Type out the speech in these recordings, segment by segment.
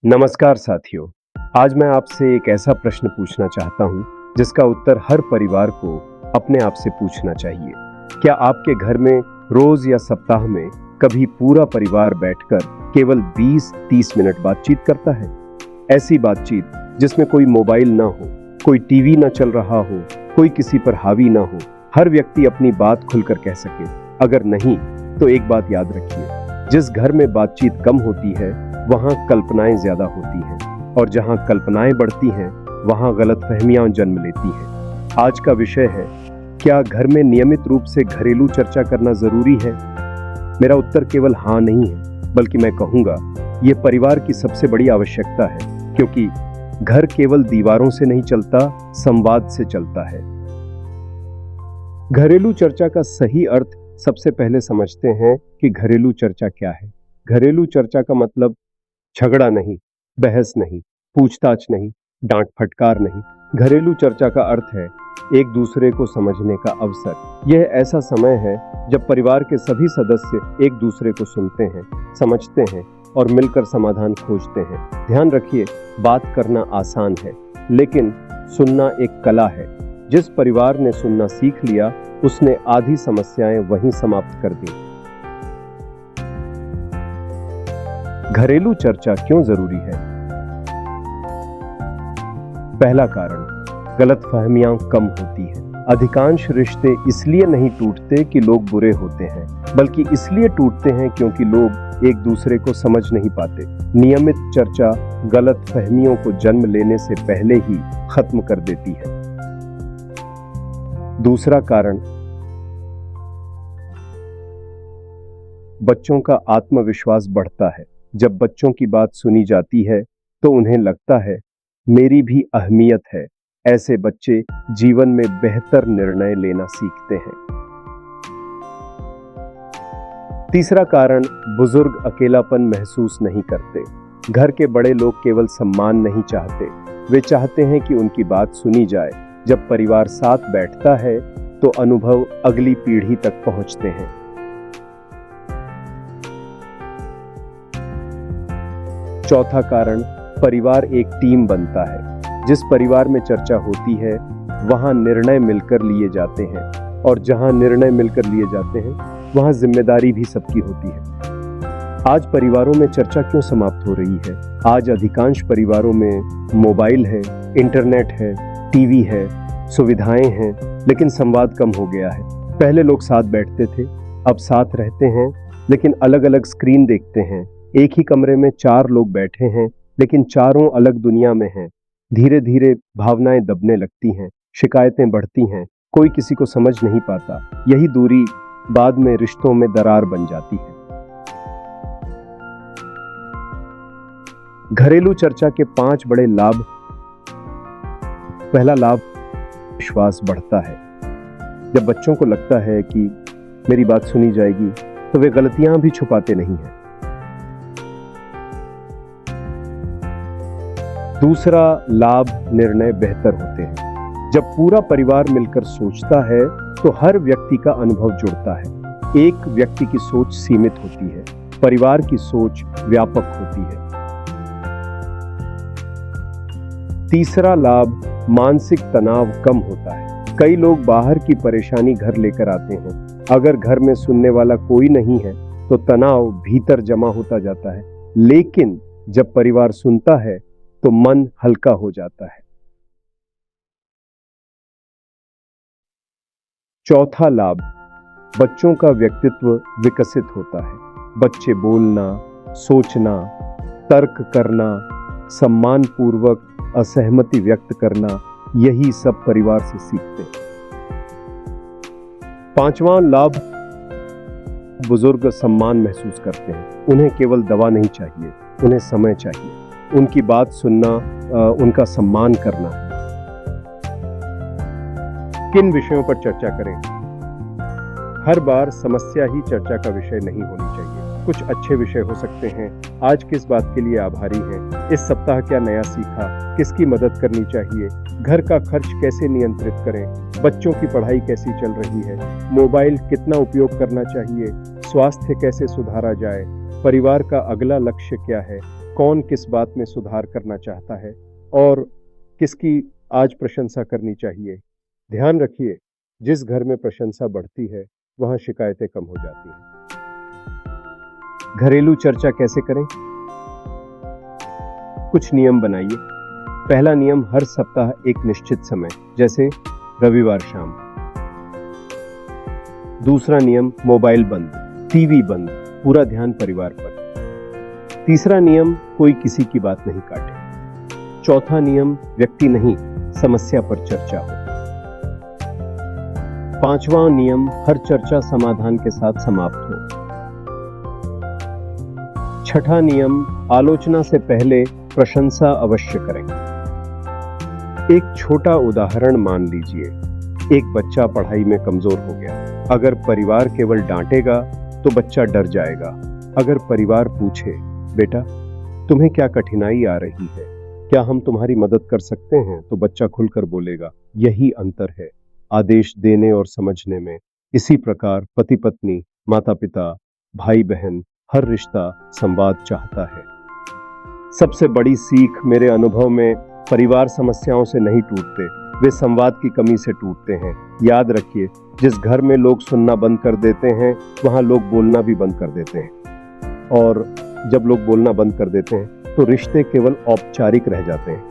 नमस्कार साथियों। आज मैं आपसे एक ऐसा प्रश्न पूछना चाहता हूं जिसका उत्तर हर परिवार को अपने आप से पूछना चाहिए। क्या आपके घर में रोज या सप्ताह में कभी पूरा परिवार बैठकर केवल 20-30 मिनट बातचीत करता है? ऐसी बातचीत जिसमें कोई मोबाइल ना हो, कोई टीवी ना चल रहा हो, कोई किसी पर हावी ना हो, हर व्यक्ति अपनी बात खुलकर कह सके। अगर नहीं तो एक बात याद रखिए, जिस घर में बातचीत कम होती है वहां कल्पनाएं ज्यादा होती हैं, और जहां कल्पनाएं बढ़ती हैं वहां गलतफहमियां जन्म लेती हैं। आज का विषय है, क्या घर में नियमित रूप से घरेलू चर्चा करना जरूरी है? मेरा उत्तर केवल हाँ नहीं है, बल्कि मैं कहूंगा ये परिवार की सबसे बड़ी आवश्यकता है, क्योंकि घर केवल दीवारों से नहीं चलता, संवाद से चलता है। घरेलू चर्चा का सही अर्थ सबसे पहले समझते हैं कि घरेलू चर्चा क्या है। घरेलू चर्चा का मतलब झगड़ा नहीं, बहस नहीं, पूछताछ नहीं, डांट फटकार नहीं। घरेलू चर्चा का अर्थ है एक दूसरे को समझने का अवसर। यह ऐसा समय है जब परिवार के सभी सदस्य एक दूसरे को सुनते हैं, समझते हैं और मिलकर समाधान खोजते हैं। ध्यान रखिए, बात करना आसान है, लेकिन सुनना एक कला है। जिस परिवार ने सुनना सीख लिया, उसने आधी समस्याएं वहीं समाप्त कर दी। घरेलू चर्चा क्यों जरूरी है? पहला कारण, गलतफहमियां कम होती हैं। अधिकांश रिश्ते इसलिए नहीं टूटते कि लोग बुरे होते हैं, बल्कि इसलिए टूटते हैं क्योंकि लोग एक दूसरे को समझ नहीं पाते। नियमित चर्चा गलतफहमियों को जन्म लेने से पहले ही खत्म कर देती है। दूसरा कारण, बच्चों का आत्मविश्वास बढ़ता है। जब बच्चों की बात सुनी जाती है तो उन्हें लगता है मेरी भी अहमियत है। ऐसे बच्चे जीवन में बेहतर निर्णय लेना सीखते हैं। तीसरा कारण, बुजुर्ग अकेलापन महसूस नहीं करते। घर के बड़े लोग केवल सम्मान नहीं चाहते, वे चाहते हैं कि उनकी बात सुनी जाए। जब परिवार साथ बैठता है तो अनुभव अगली पीढ़ी तक पहुंचते हैं। चौथा कारण, परिवार एक टीम बनता है। जिस परिवार में चर्चा होती है वहां निर्णय मिलकर लिए जाते हैं, और जहां निर्णय मिलकर लिए जाते हैं वहां जिम्मेदारी भी सबकी होती है। आज परिवारों में चर्चा क्यों समाप्त हो रही है? आज अधिकांश परिवारों में मोबाइल है, इंटरनेट है, टीवी है, सुविधाएं हैं, लेकिन संवाद कम हो गया है। पहले लोग साथ बैठते थे, अब साथ रहते हैं लेकिन अलग अलग स्क्रीन देखते हैं। एक ही कमरे में 4 लोग बैठे हैं लेकिन चारों अलग दुनिया में हैं। धीरे धीरे भावनाएं दबने लगती हैं, शिकायतें बढ़ती हैं, कोई किसी को समझ नहीं पाता। यही दूरी बाद में रिश्तों में दरार बन जाती है। घरेलू चर्चा के 5 बड़े लाभ। पहला लाभ, विश्वास बढ़ता है। जब बच्चों को लगता है कि मेरी बात सुनी जाएगी तो वे गलतियां भी छुपाते नहीं हैं। दूसरा लाभ, निर्णय बेहतर होते हैं। जब पूरा परिवार मिलकर सोचता है तो हर व्यक्ति का अनुभव जुड़ता है। एक व्यक्ति की सोच सीमित होती है, परिवार की सोच व्यापक होती है। तीसरा लाभ, मानसिक तनाव कम होता है। कई लोग बाहर की परेशानी घर लेकर आते हैं। अगर घर में सुनने वाला कोई नहीं है तो तनाव भीतर जमा होता जाता है, लेकिन जब परिवार सुनता है तो मन हल्का हो जाता है। चौथा लाभ, बच्चों का व्यक्तित्व विकसित होता है। बच्चे बोलना, सोचना, तर्क करना, सम्मानपूर्वक असहमति व्यक्त करना, यही सब परिवार से सीखते हैं। पांचवां लाभ, बुजुर्ग सम्मान महसूस करते हैं। उन्हें केवल दवा नहीं चाहिए, उन्हें समय चाहिए। उनकी बात सुनना, उनका सम्मान करना। किन विषयों पर चर्चा करें? हर बार समस्या ही चर्चा का विषय नहीं होनी चाहिए। कुछ अच्छे विषय हो सकते हैं। आज किस बात के लिए आभारी हैं? इस सप्ताह क्या नया सीखा? किसकी मदद करनी चाहिए? घर का खर्च कैसे नियंत्रित करें? बच्चों की पढ़ाई कैसी चल रही है? मोबाइल कितना उपयोग करना चाहिए? स्वास्थ्य कैसे सुधारा जाए? परिवार का अगला लक्ष्य क्या है? कौन किस बात में सुधार करना चाहता है और किसकी आज प्रशंसा करनी चाहिए। ध्यान रखिए, जिस घर में प्रशंसा बढ़ती है वहां शिकायतें कम हो जाती हैं। घरेलू चर्चा कैसे करें? कुछ नियम बनाइए। पहला नियम, हर सप्ताह एक निश्चित समय, जैसे रविवार शाम। दूसरा नियम, मोबाइल बंद, टीवी बंद, पूरा ध्यान परिवार पर। तीसरा नियम, कोई किसी की बात नहीं काटे। चौथा नियम, व्यक्ति नहीं समस्या पर चर्चा हो। पांचवा नियम, हर चर्चा समाधान के साथ समाप्त हो। छठा नियम, आलोचना से पहले प्रशंसा अवश्य करें। एक छोटा उदाहरण मान लीजिए, एक बच्चा पढ़ाई में कमजोर हो गया। अगर परिवार केवल डांटेगा तो बच्चा डर जाएगा। अगर परिवार पूछे, बेटा तुम्हें क्या कठिनाई आ रही है, क्या हम तुम्हारी मदद कर सकते हैं, तो बच्चा खुलकर बोलेगा। यही अंतर है आदेश देने और समझने में। इसी प्रकार पति पत्नी, माता पिता, भाई बहन, हर रिश्ता संवाद चाहता है। सबसे बड़ी सीख मेरे अनुभव में, परिवार समस्याओं से नहीं टूटते, वे संवाद की कमी से टूटते हैं। याद रखिए, जिस घर में लोग सुनना बंद कर देते हैं वहां लोग बोलना भी बंद कर देते हैं, और जब लोग बोलना बंद कर देते हैं तो रिश्ते केवल औपचारिक रह जाते हैं।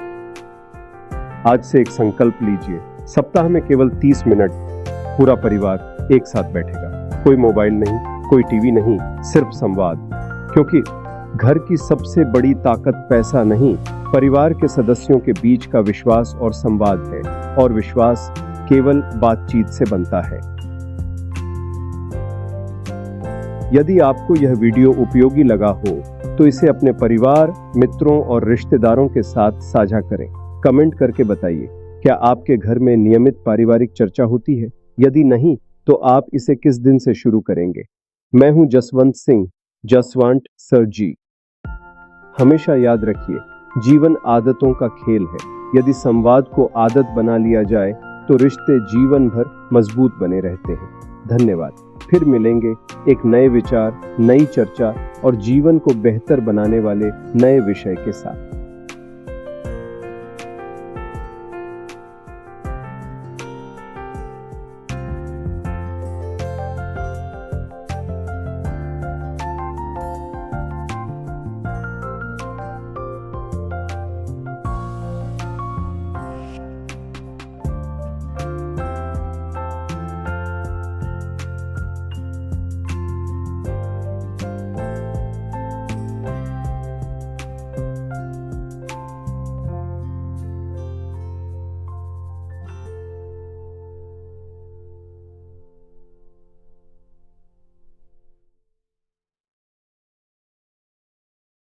आज से एक संकल्प लीजिए, सप्ताह में केवल 30 मिनट पूरा परिवार एक साथ बैठेगा। कोई मोबाइल नहीं, कोई टीवी नहीं, सिर्फ संवाद। क्योंकि घर की सबसे बड़ी ताकत पैसा नहीं, परिवार के सदस्यों के बीच का विश्वास और संवाद है, और विश्वास केवल बातचीत से बनता है। यदि आपको यह वीडियो उपयोगी लगा हो तो इसे अपने परिवार, मित्रों और रिश्तेदारों के साथ साझा करें। कमेंट करके बताइए, क्या आपके घर में नियमित पारिवारिक चर्चा होती है? यदि नहीं, तो आप इसे किस दिन से शुरू करेंगे? मैं हूं जसवंत सिंह, जसवंत सर जी। हमेशा याद रखिए, जीवन आदतों का खेल है। यदि संवाद को आदत बना लिया जाए तो रिश्ते जीवन भर मजबूत बने रहते हैं। धन्यवाद। फिर मिलेंगे एक नए विचार, नई चर्चा और जीवन को बेहतर बनाने वाले नए विषय के साथ।